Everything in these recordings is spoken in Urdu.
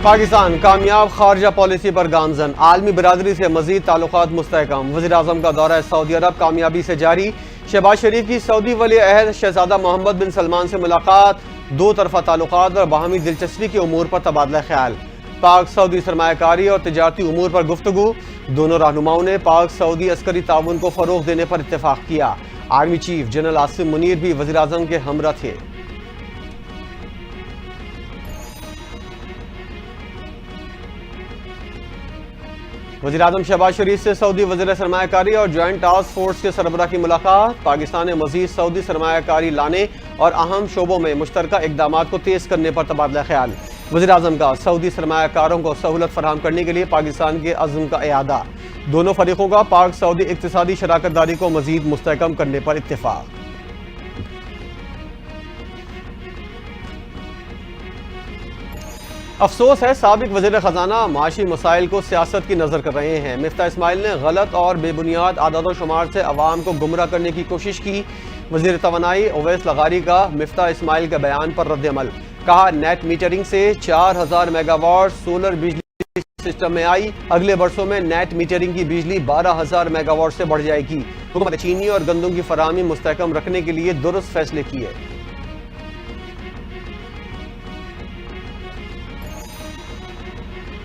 پاکستان کامیاب خارجہ پالیسی پر گامزن، عالمی برادری سے مزید تعلقات مستحکم۔ وزیراعظم کا دورہ سعودی عرب کامیابی سے جاری۔ شہباز شریف کی سعودی ولی عہد شہزادہ محمد بن سلمان سے ملاقات، دو طرفہ تعلقات اور باہمی دلچسپی کے امور پر تبادلہ خیال۔ پاک سعودی سرمایہ کاری اور تجارتی امور پر گفتگو، دونوں رہنماؤں نے پاک سعودی عسکری تعاون کو فروغ دینے پر اتفاق کیا۔ Army chief general Asim Munir بھی وزیراعظم کے ہمراہ تھے۔ وزیراعظم شہباز شریف سے سعودی وزیر سرمایہ کاری اور جوائنٹ ٹاسک فورس کے سربراہ کی ملاقات، پاکستان نے مزید سعودی سرمایہ کاری لانے اور اہم شعبوں میں مشترکہ اقدامات کو تیز کرنے پر تبادلہ خیال۔ وزیراعظم کا سعودی سرمایہ کاروں کو سہولت فراہم کرنے کے لیے پاکستان کے عزم کا اعادہ، دونوں فریقوں کا پاک سعودی اقتصادی شراکت داری کو مزید مستحکم کرنے پر اتفاق۔ افسوس ہے سابق وزیر خزانہ معاشی مسائل کو سیاست کی نظر کر رہے ہیں۔ مفتاح اسماعیل نے غلط اور بے بنیاد اعداد و شمار سے عوام کو گمراہ کرنے کی کوشش کی۔ وزیر توانائی اویس لغاری کا مفتاح اسماعیل کے بیان پر رد عمل، کہا نیٹ میٹرنگ سے 4000 میگا واٹ سولر بجلی سسٹم میں آئی، اگلے برسوں میں نیٹ میٹرنگ کی بجلی 12000 میگا واٹ سے بڑھ جائے گی۔ حکومت چینی اور گندم کی فراہمی مستحکم رکھنے کے لیے درست فیصلے کیے۔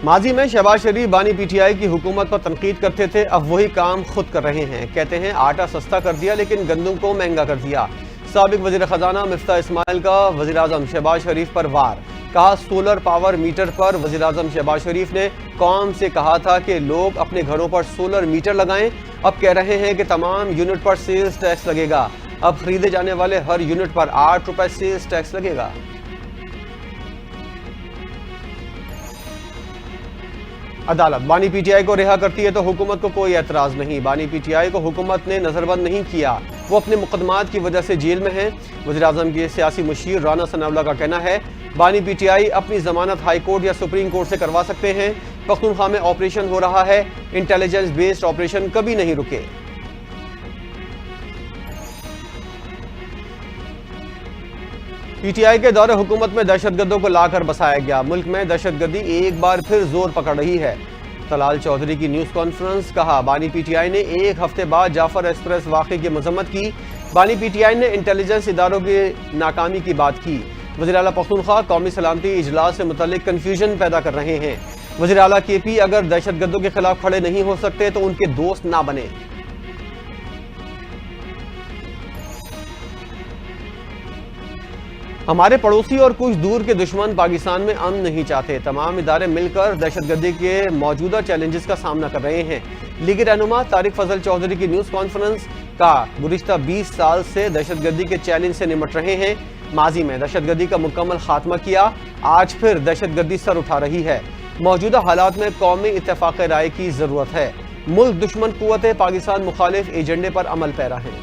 ماضی میں شہباز شریف بانی پی ٹی آئی کی حکومت پر تنقید کرتے تھے، اب وہی کام خود کر رہے ہیں۔ کہتے ہیں آٹا سستا کر دیا لیکن گندم کو مہنگا کر دیا۔ سابق وزیر خزانہ مفتاح اسماعیل کا وزیراعظم شہباز شریف پر وار، کہا سولر پاور میٹر پر وزیراعظم شہباز شریف نے قوم سے کہا تھا کہ لوگ اپنے گھروں پر سولر میٹر لگائیں، اب کہہ رہے ہیں کہ تمام یونٹ پر سیلز ٹیکس لگے گا، اب خریدے جانے والے ہر یونٹ پر 8 روپے سیلز ٹیکس لگے گا۔ عدالت بانی پی ٹی آئی کو رہا کرتی ہے تو حکومت کو کوئی اعتراض نہیں۔ بانی پی ٹی آئی کو حکومت نے نظر بند نہیں کیا، وہ اپنے مقدمات کی وجہ سے جیل میں ہیں۔ وزیراعظم کے سیاسی مشیر رانا ثناء اللہ کا کہنا ہے بانی پی ٹی آئی اپنی ضمانت ہائی کورٹ یا سپریم کورٹ سے کروا سکتے ہیں۔ پختونخوا میں آپریشن ہو رہا ہے، انٹیلیجنس بیسڈ آپریشن کبھی نہیں رکے۔ پی ٹی آئی کے دور حکومت میں دہشت گردوں کو لا کر بسایا گیا، ملک میں دہشت گردی ایک بار پھر زور پکڑ رہی ہے۔ طلال چودھری کی نیوز کانفرنس، کہا بانی پی ٹی آئی نے ایک ہفتے بعد جعفر ایکسپریس واقعے کی مذمت کی۔ بانی پی ٹی آئی نے انٹیلیجنس اداروں کی ناکامی کی بات کی۔ وزیر اعلیٰ پختونخوا قومی سلامتی اجلاس سے متعلق کنفیوژن پیدا کر رہے ہیں۔ وزیر اعلیٰ کے پی اگر دہشت گردوں کے خلاف کھڑے نہیں ہو سکتے تو ان کے دوست نہ بنے۔ ہمارے پڑوسی اور کچھ دور کے دشمن پاکستان میں امن نہیں چاہتے، تمام ادارے مل کر دہشت گردی کے موجودہ چیلنجز کا سامنا کر رہے ہیں۔ لیگی رہنما طارق فضل چودھری کی نیوز کانفرنس، کا گزشتہ 20 سال سے دہشت گردی کے چیلنج سے نمٹ رہے ہیں، ماضی میں دہشت گردی کا مکمل خاتمہ کیا، آج پھر دہشت گردی سر اٹھا رہی ہے۔ موجودہ حالات میں قومی اتفاق رائے کی ضرورت ہے، ملک دشمن قوتیں پاکستان مخالف ایجنڈے پر عمل پیرا ہیں۔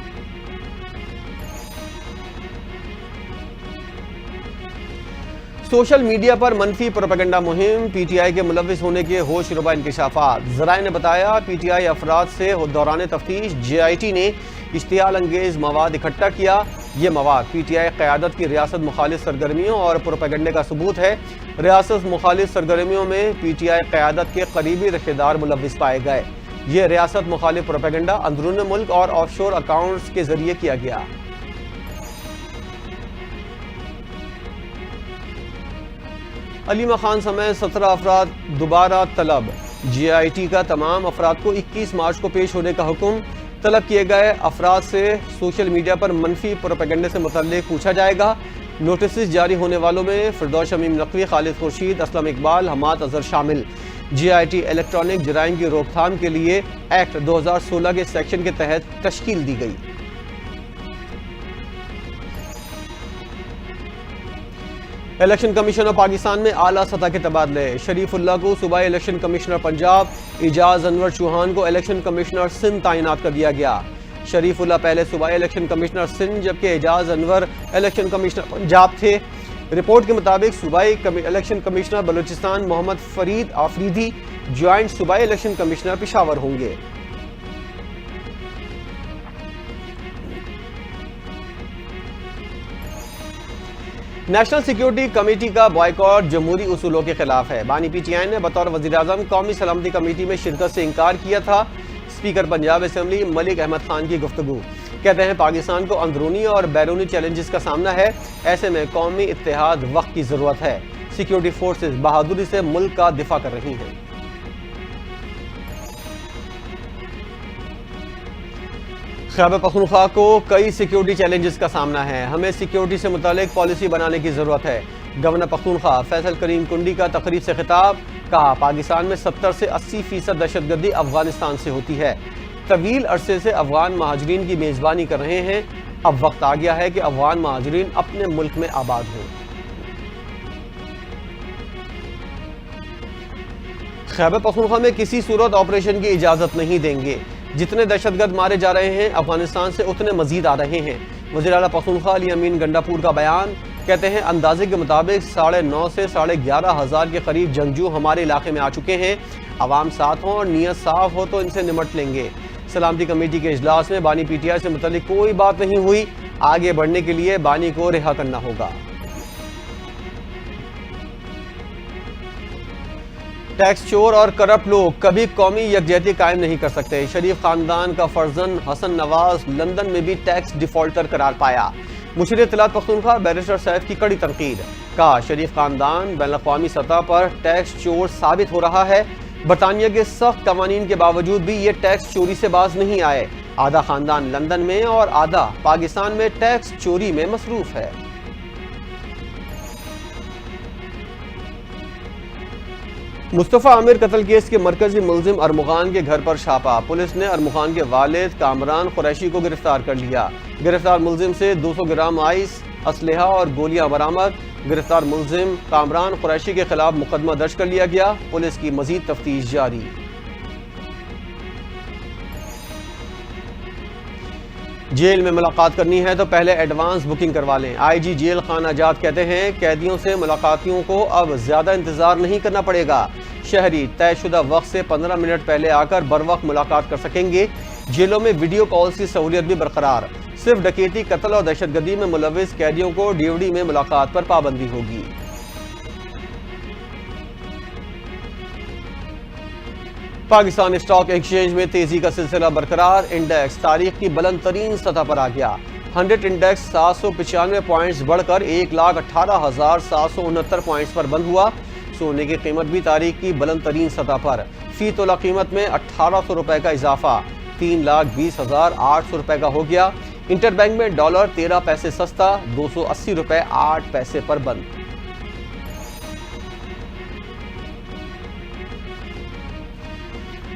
سوشل میڈیا پر منفی پروپیگنڈا مہم، پی ٹی آئی کے ملوث ہونے کے ہوش ربا انکشافات۔ ذرائع نے بتایا پی ٹی آئی افراد سے دوران تفتیش جے آئی ٹی نے اشتعال انگیز مواد اکٹھا کیا۔ یہ مواد پی ٹی آئی قیادت کی ریاست مخالف سرگرمیوں اور پروپیگنڈے کا ثبوت ہے۔ ریاست مخالف سرگرمیوں میں پی ٹی آئی قیادت کے قریبی رشتہ دار ملوث پائے گئے۔ یہ ریاست مخالف پروپیگنڈا اندرون ملک اور آف شور اکاؤنٹس کے ذریعے کیا گیا۔ علیمہ خان سمیت 17 افراد دوبارہ طلب، جے آئی ٹی کا تمام افراد کو 21 مارچ کو پیش ہونے کا حکم۔ طلب کیے گئے افراد سے سوشل میڈیا پر منفی پروپیگنڈے سے متعلق پوچھا جائے گا۔ نوٹسز جاری ہونے والوں میں فردوس شمیم نقوی، خالد خورشید، اسلم اقبال، حماد اظہر شامل۔ جے آئی ٹی الیکٹرانک جرائم کی روک تھام کے لیے ایکٹ 2016 کے سیکشن کے تحت تشکیل دی گئی۔ الیکشن کمیشن آف پاکستان میں اعلیٰ سطح کے تبادلے، شریف اللہ کو صوبائی الیکشن کمشنر پنجاب، اعجاز انور چوہان کو الیکشن کمشنر سندھ تعینات کر دیا گیا۔ شریف اللہ پہلے صوبائی الیکشن کمشنر سندھ جبکہ اعجاز انور الیکشن کمشنر پنجاب تھے۔ رپورٹ کے مطابق صوبائی الیکشن کمشنر بلوچستان محمد فرید آفریدی جوائنٹ صوبائی الیکشن کمشنر پشاور ہوں گے۔ نیشنل سیکیورٹی کمیٹی کا بائیکاٹ جمہوری اصولوں کے خلاف ہے۔ بانی پی ٹی آئی نے بطور وزیر اعظم قومی سلامتی کمیٹی میں شرکت سے انکار کیا تھا۔ اسپیکر پنجاب اسمبلی ملک احمد خان کی گفتگو، کہتے ہیں پاکستان کو اندرونی اور بیرونی چیلنجز کا سامنا ہے، ایسے میں قومی اتحاد وقت کی ضرورت ہے۔ سیکیورٹی فورسز بہادری سے ملک کا دفاع کر رہی ہیں۔ خیبر پختونخوا کو کئی سیکیورٹی چیلنجز کا سامنا ہے، ہمیں سیکیورٹی سے متعلق پالیسی بنانے کی ضرورت ہے۔ گورنر پختونخوا فیصل کریم کنڈی کا تقریب سے خطاب، کہا پاکستان میں 70 سے 80% دہشت گردی افغانستان سے ہوتی ہے، طویل عرصے سے افغان مہاجرین کی میزبانی کر رہے ہیں، اب وقت آ گیا ہے کہ افغان مہاجرین اپنے ملک میں آباد ہوں۔ خیبر پختونخوا میں کسی صورت آپریشن کی اجازت نہیں دیں گے، جتنے دہشت گرد مارے جا رہے ہیں افغانستان سے اتنے مزید آ رہے ہیں۔ وزیر اعلیٰ پختونخوا علی امین گنڈاپور کا بیان، کہتے ہیں اندازے کے مطابق 9,500 سے 11,500 کے قریب جنگجو ہمارے علاقے میں آ چکے ہیں، عوام ساتھ ہوں اور نیت صاف ہو تو ان سے نمٹ لیں گے۔ سلامتی کمیٹی کے اجلاس میں بانی پی ٹی آئی سے متعلق کوئی بات نہیں ہوئی، آگے بڑھنے کے لیے بانی کو رہا کرنا ہوگا۔ ٹیکس چور اور کرپٹ لوگ کبھی قومی یکجہتی قائم نہیں کر سکتے۔ شریف خاندان کا فرزند حسن نواز لندن میں بھی ٹیکس ڈیفالٹر قرار پایا۔ مشیر اطلاعات پختونخوا بیرسٹر سیف کی کڑی تنقید، کہا شریف خاندان بین الاقوامی سطح پر ٹیکس چور ثابت ہو رہا ہے، برطانیہ کے سخت قوانین کے باوجود بھی یہ ٹیکس چوری سے باز نہیں آئے، آدھا خاندان لندن میں اور آدھا پاکستان میں ٹیکس چوری میں مصروف ہے۔ مصطفیٰ عامر قتل کیس کے مرکزی ملزم ارمغان کے گھر پر چھاپا، پولیس نے ارمغان کے والد کامران قریشی کو گرفتار کر لیا۔ گرفتار ملزم سے 200 گرام آئس، اسلحہ اور گولیاں برآمد۔ گرفتار ملزم کامران قریشی کے خلاف مقدمہ درج کر لیا گیا، پولیس کی مزید تفتیش جاری۔ جیل میں ملاقات کرنی ہے تو پہلے ایڈوانس بکنگ کروا لیں۔ آئی جی جیل خان آزاد کہتے ہیں قیدیوں سے ملاقاتیوں کو اب زیادہ انتظار نہیں کرنا پڑے گا، شہری طے شدہ وقت سے 15 منٹ پہلے آ کر بروقت ملاقات کر سکیں گے۔ جیلوں میں ویڈیو کالز کی سہولیت بھی برقرار، صرف ڈکیتی، قتل اور دہشت گردی میں ملوث قیدیوں کو ڈیوڈی میں ملاقات پر پابندی ہوگی۔ پاکستان اسٹاک ایکسچینج میں تیزی کا سلسلہ برقرار، انڈیکس تاریخ کی بلند ترین سطح پر آ گیا۔ 100 انڈیکس 795 پوائنٹس بڑھ کر 1,18,769 پوائنٹس پر بند ہوا۔ سونے کی قیمت بھی تاریخ کی بلند ترین سطح پر، فی تولہ قیمت میں 1,800 روپے کا اضافہ 3,20,800 روپے کا ہو گیا۔ انٹر بینک میں ڈالر 13 پیسے سستا 280 روپے 8 پیسے پر بند۔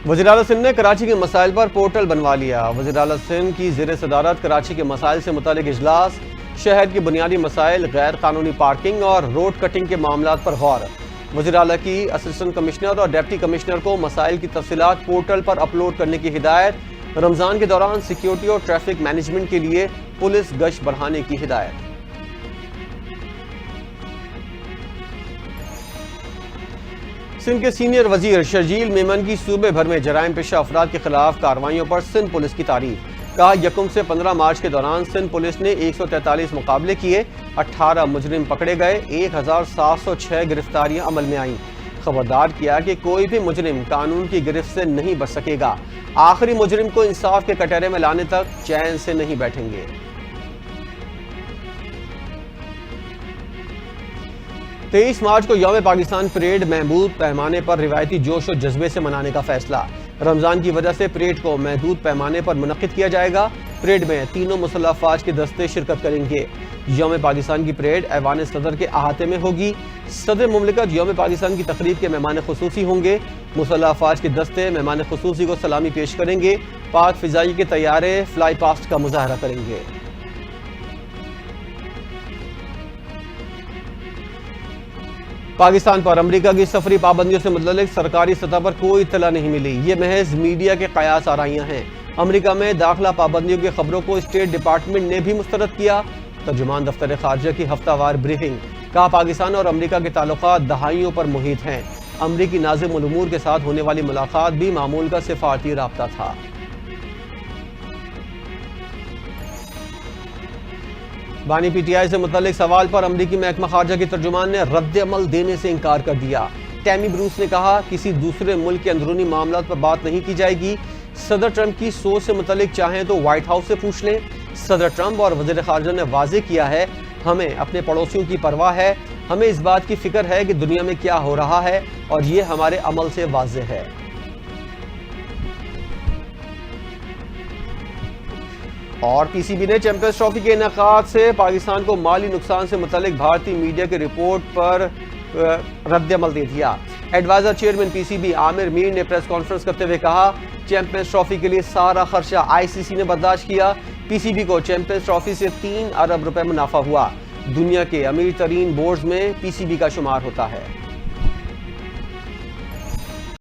وزیر اعلیٰ سندھ نے کراچی کے مسائل پر پورٹل بنوا لیا۔ وزیر اعلیٰ سندھ کی زیر صدارت کراچی کے مسائل سے متعلق اجلاس، شہر کے بنیادی مسائل، غیر قانونی پارکنگ اور روڈ کٹنگ کے معاملات پر غور۔ وزیر اعلیٰ کی اسسٹنٹ کمشنر اور ڈپٹی کمشنر کو مسائل کی تفصیلات پورٹل پر اپلوڈ کرنے کی ہدایت۔ رمضان کے دوران سیکیورٹی اور ٹریفک مینجمنٹ کے لیے پولیس گشت بڑھانے کی ہدایت۔ سندھ کے سینئر وزیر شرجیل میمن کی صوبے بھر میں جرائم پیشہ افراد کے خلاف کارروائیوں پر سندھ پولیس کی تعریف، کہا 1 سے 15 مارچ کے دوران سندھ پولیس نے 143 مقابلے کیے، 18 مجرم پکڑے گئے، 1,706 گرفتاریاں عمل میں آئیں۔ خبردار کیا کہ کوئی بھی مجرم قانون کی گرفت سے نہیں بچ سکے گا، آخری مجرم کو انصاف کے کٹہرے میں لانے تک چین سے نہیں بیٹھیں گے۔ 23 مارچ کو یوم پاکستان پریڈ محدود پیمانے پر روایتی جوش و جذبے سے منانے کا فیصلہ، رمضان کی وجہ سے پریڈ کو محدود پیمانے پر منعقد کیا جائے گا۔ پریڈ میں تینوں مسلح افواج کے دستے شرکت کریں گے۔ یوم پاکستان کی پریڈ ایوان صدر کے احاطے میں ہوگی۔ صدر مملکت یوم پاکستان کی تقریب کے مہمان خصوصی ہوں گے۔ مسلح افواج کے دستے مہمان خصوصی کو سلامی پیش کریں گے۔ پاک فضائی کے طیارے فلائی پاسٹ کا مظاہرہ کریں گے۔ پاکستان پر امریکہ کی سفری پابندیوں سے متعلق سرکاری سطح پر کوئی اطلاع نہیں ملی، یہ محض میڈیا کے قیاس آرائیاں ہیں۔ امریکہ میں داخلہ پابندیوں کی خبروں کو اسٹیٹ ڈپارٹمنٹ نے بھی مسترد کیا۔ ترجمان دفتر خارجہ کی ہفتہ وار بریفنگ، کہا پاکستان اور امریکہ کے تعلقات دہائیوں پر محیط ہیں۔ امریکی ناظم الامور کے ساتھ ہونے والی ملاقات بھی معمول کا سفارتی رابطہ تھا۔ بانی پی ٹی آئی سے متعلق سوال پر امریکی محکمہ خارجہ کے ترجمان نے رد عمل دینے سے انکار کر دیا۔ ٹیمی بروس نے کہا کسی دوسرے ملک کے اندرونی معاملات پر بات نہیں کی جائے گی۔ صدر ٹرمپ کی سوچ سے متعلق چاہیں تو وائٹ ہاؤس سے پوچھ لیں۔ صدر ٹرمپ اور وزیر خارجہ نے واضح کیا ہے ہمیں اپنے پڑوسیوں کی پرواہ ہے، ہمیں اس بات کی فکر ہے کہ دنیا میں کیا ہو رہا ہے اور یہ ہمارے عمل سے واضح ہے۔ اور پی سی بی نے چیمپئنز ٹرافی کے انعقاد سے پاکستان کو مالی نقصان سے متعلق بھارتی میڈیا کے رپورٹ پر رد عمل دے دیا۔ Adviser chairman P C B Aamir Mir نے پریس کانفرنس کرتے ہوئے کہا چیمپئنز ٹرافی کے لیے سارا خرچہ آئی سی سی نے برداشت کیا۔ پی سی بی کو چیمپئنز ٹرافی سے 3 ارب روپے منافع ہوا۔ دنیا کے امیر ترین بورڈز میں پی سی بی کا شمار ہوتا ہے۔